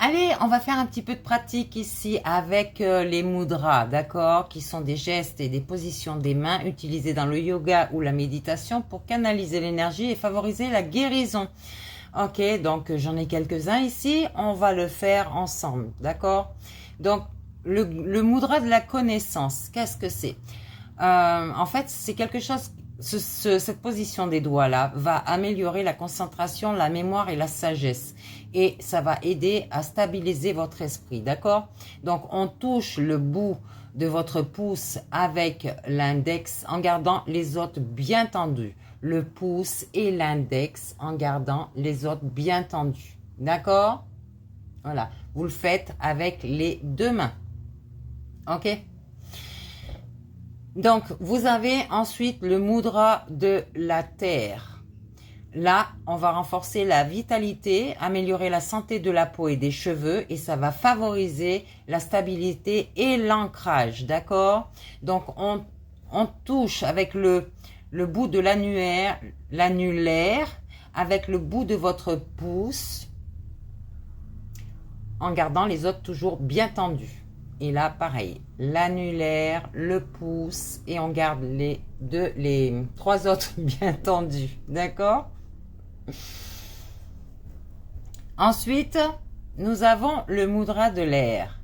Allez, on va faire un petit peu de pratique ici avec les mudras, d'accord, qui sont des gestes et des positions des mains utilisés dans le yoga ou la méditation pour canaliser l'énergie et favoriser la guérison. Ok, donc j'en ai quelques-uns ici, on va le faire ensemble, d'accord? Donc, le mudra de la connaissance, qu'est-ce que c'est? En fait, c'est quelque chose... cette position des doigts là va améliorer la concentration, la mémoire et la sagesse, et ça va aider à stabiliser votre esprit, d'accord? Donc on touche le bout de votre pouce avec l'index en gardant les autres bien tendus, le pouce et l'index en gardant les autres bien tendus, d'accord? Voilà, vous le faites avec les deux mains, ok? Donc, vous avez ensuite le mudra de la terre. Là, on va renforcer la vitalité, améliorer la santé de la peau et des cheveux, et ça va favoriser la stabilité et l'ancrage, d'accord? Donc, on touche avec le bout de l'annulaire, avec le bout de votre pouce, en gardant les autres toujours bien tendus. Et là, pareil, l'annulaire, le pouce, et on garde les trois autres bien tendus, d'accord? Ensuite, nous avons le mudra de l'air.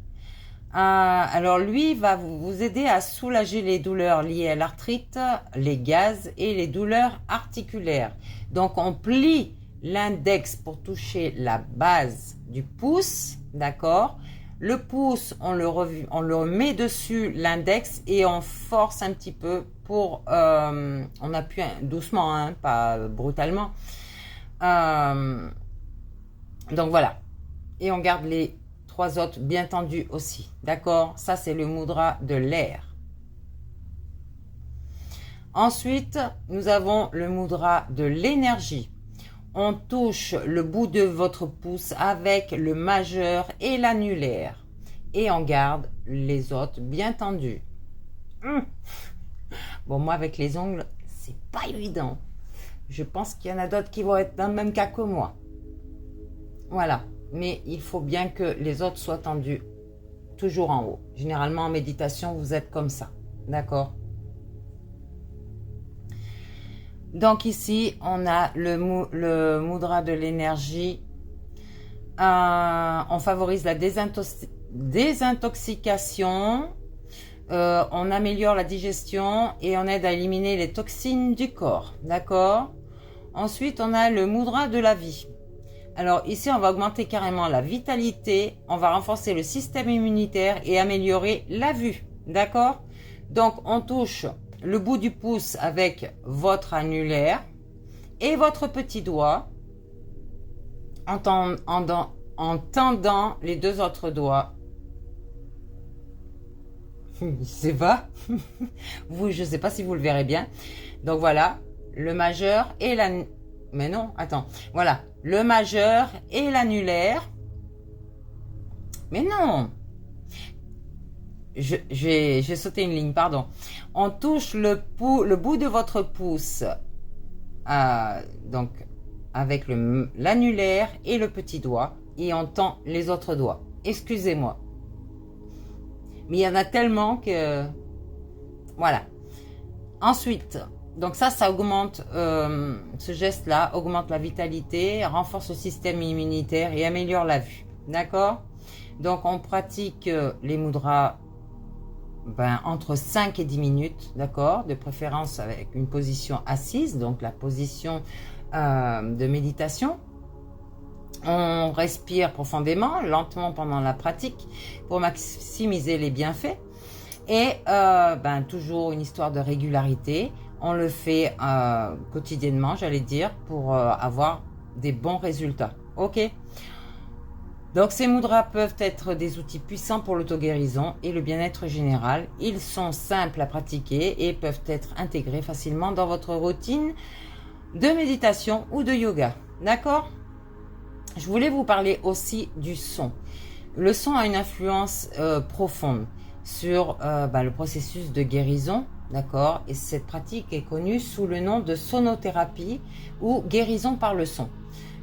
Alors lui va vous aider à soulager les douleurs liées à l'arthrite, les gaz et les douleurs articulaires. Donc on plie l'index pour toucher la base du pouce, d'accord? Le pouce, on le met dessus l'index et on force un petit peu pour... on appuie doucement, hein, pas brutalement. Donc voilà. Et on garde les trois autres bien tendus aussi. D'accord? Ça, c'est le mudra de l'air. Ensuite, nous avons le mudra de l'énergie. On touche le bout de votre pouce avec le majeur et l'annulaire. Et on garde les autres bien tendus. Bon, moi, avec les ongles, c'est pas évident. Je pense qu'il y en a d'autres qui vont être dans le même cas que moi. Voilà. Mais il faut bien que les autres soient tendus toujours en haut. Généralement, en méditation, vous êtes comme ça. D'accord? Donc ici, on a le mudra de l'énergie. On favorise la désintoxication. On améliore la digestion et on aide à éliminer les toxines du corps. D'accord? Ensuite, on a le mudra de la vie. Alors ici, on va augmenter carrément la vitalité. On va renforcer le système immunitaire et améliorer la vue. D'accord? Donc, on touche le bout du pouce avec votre annulaire et votre petit doigt en tendant les deux autres doigts. C'est pas vous, je sais pas si vous le verrez bien. Donc voilà, le majeur et mais non, attends. Voilà, le majeur et l'annulaire. Mais non. J'ai sauté une ligne, pardon. On touche le bout de votre pouce, donc avec l'annulaire et le petit doigt, et on tend les autres doigts. Excusez-moi. Mais il y en a tellement que... Voilà. Ensuite, donc ça augmente, ce geste-là augmente la vitalité, renforce le système immunitaire et améliore la vue. D'accord? Donc on pratique les mudras entre 5 et 10 minutes, d'accord? De préférence avec une position assise, donc la position de méditation. On respire profondément, lentement pendant la pratique pour maximiser les bienfaits. Et toujours une histoire de régularité. On le fait quotidiennement, j'allais dire, pour avoir des bons résultats. Ok? Donc ces mudras peuvent être des outils puissants pour l'auto-guérison et le bien-être général. Ils sont simples à pratiquer et peuvent être intégrés facilement dans votre routine de méditation ou de yoga. D'accord? Je voulais vous parler aussi du son. Le son a une influence profonde sur le processus de guérison, d'accord? Et cette pratique est connue sous le nom de sonothérapie ou guérison par le son.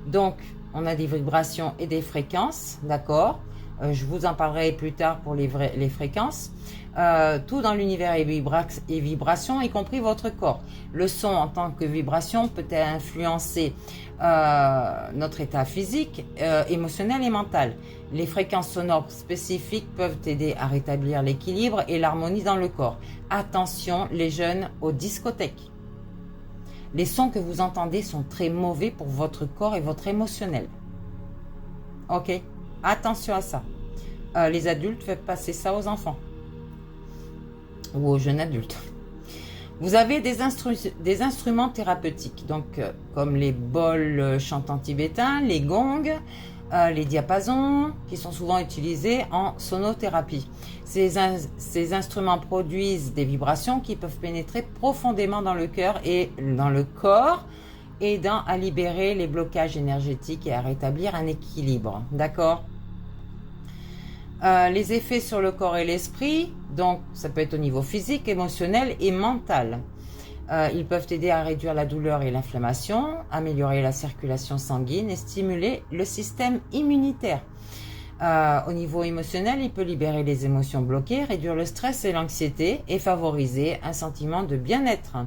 Donc, on a des vibrations et des fréquences, d'accord? Je vous en parlerai plus tard pour les fréquences. Tout dans l'univers est vibration, y compris votre corps. Le son en tant que vibration peut influencer notre état physique, émotionnel et mental. Les fréquences sonores spécifiques peuvent aider à rétablir l'équilibre et l'harmonie dans le corps. Attention les jeunes aux discothèques. Les sons que vous entendez sont très mauvais pour votre corps et votre émotionnel. Ok, attention à ça. Les adultes font passer ça aux enfants ou aux jeunes adultes. Vous avez des instruments thérapeutiques, donc comme les bols chantants tibétains, les gongs, les diapasons, qui sont souvent utilisés en sonothérapie. Ces instruments produisent des vibrations qui peuvent pénétrer profondément dans le cœur et dans le corps, aidant à libérer les blocages énergétiques et à rétablir un équilibre. D'accord ? Les effets sur le corps et l'esprit, donc ça peut être au niveau physique, émotionnel et mental. Ils peuvent aider à réduire la douleur et l'inflammation, améliorer la circulation sanguine et stimuler le système immunitaire. Au niveau émotionnel, il peut libérer les émotions bloquées, réduire le stress et l'anxiété et favoriser un sentiment de bien-être.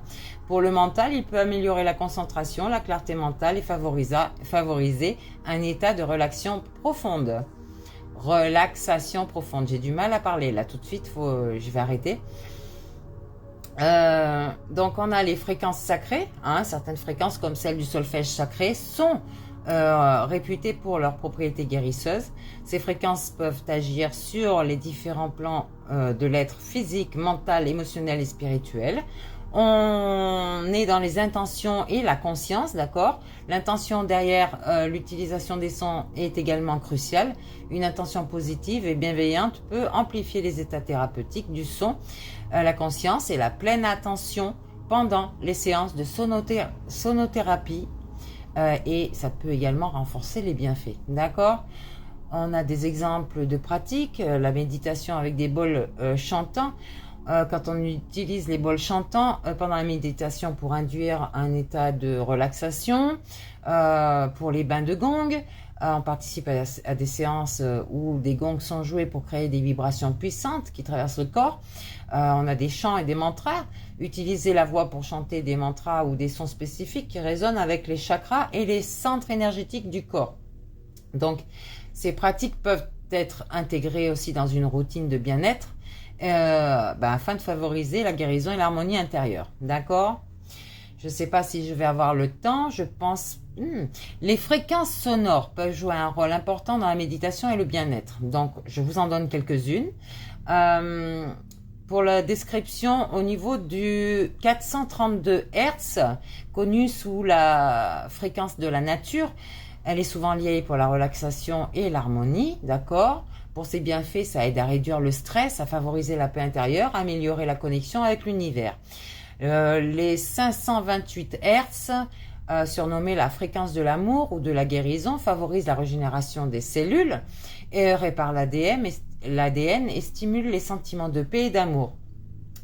Pour le mental, il peut améliorer la concentration, la clarté mentale et favoriser un état de relaxation profonde. Relaxation profonde. J'ai du mal à parler là tout de suite, je vais arrêter. Donc on a les fréquences sacrées, certaines fréquences comme celle du solfège sacré sont réputées pour leurs propriétés guérisseuses. Ces fréquences peuvent agir sur les différents plans de l'être physique, mental, émotionnel et spirituel. On est dans les intentions et la conscience, d'accord? L'intention derrière l'utilisation des sons est également cruciale. Une intention positive et bienveillante peut amplifier les états thérapeutiques du son, la conscience et la pleine attention pendant les séances de sonothérapie et ça peut également renforcer les bienfaits, d'accord? On a des exemples de pratiques, la méditation avec des bols chantants. Quand on utilise les bols chantants pendant la méditation pour induire un état de relaxation, pour les bains de gong, on participe à des séances où des gongs sont joués pour créer des vibrations puissantes qui traversent le corps. On a des chants et des mantras. Utiliser la voix pour chanter des mantras ou des sons spécifiques qui résonnent avec les chakras et les centres énergétiques du corps. Donc, ces pratiques peuvent être intégrées aussi dans une routine de bien-être afin de favoriser la guérison et l'harmonie intérieure. D'accord ? Je ne sais pas si je vais avoir le temps. Je pense... Les fréquences sonores peuvent jouer un rôle important dans la méditation et le bien-être. Donc, je vous en donne quelques-unes. Pour la description, au niveau du 432 Hz, connu sous la fréquence de la nature, elle est souvent liée pour la relaxation et l'harmonie, d'accord ? Pour ses bienfaits, ça aide à réduire le stress, à favoriser la paix intérieure, à améliorer la connexion avec l'univers. Les 528 Hz, surnommés la fréquence de l'amour ou de la guérison, favorisent la régénération des cellules, réparent l'ADN et stimulent les sentiments de paix et d'amour.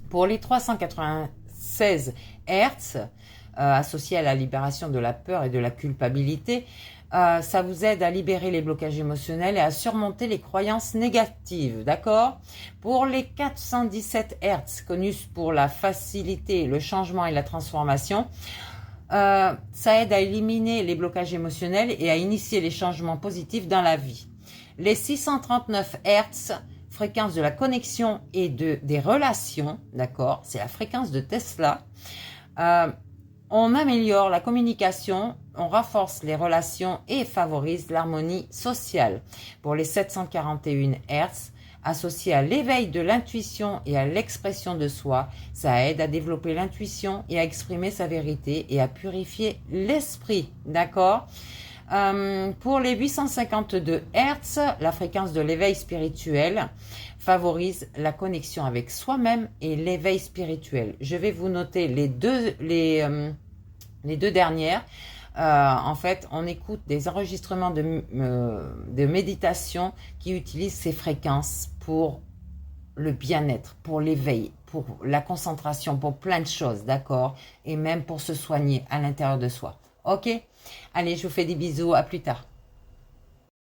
Pour les 396 Hz, associés à la libération de la peur et de la culpabilité, ça vous aide à libérer les blocages émotionnels et à surmonter les croyances négatives, d'accord? Pour les 417 Hz, connus pour la facilité, le changement et la transformation, ça aide à éliminer les blocages émotionnels et à initier les changements positifs dans la vie. Les 639 Hz, fréquence de la connexion et des relations, d'accord? C'est la fréquence de Tesla. On améliore la communication, on renforce les relations et favorise l'harmonie sociale. Pour les 741 Hz, associés à l'éveil de l'intuition et à l'expression de soi, ça aide à développer l'intuition et à exprimer sa vérité et à purifier l'esprit, d'accord ? Pour les 852 Hz, la fréquence de l'éveil spirituel favorise la connexion avec soi-même et l'éveil spirituel. Je vais vous noter les deux dernières. En fait, on écoute des enregistrements de méditation qui utilisent ces fréquences pour le bien-être, pour l'éveil, pour la concentration, pour plein de choses, d'accord? Et même pour se soigner à l'intérieur de soi. Ok? Allez, je vous fais des bisous, à plus tard.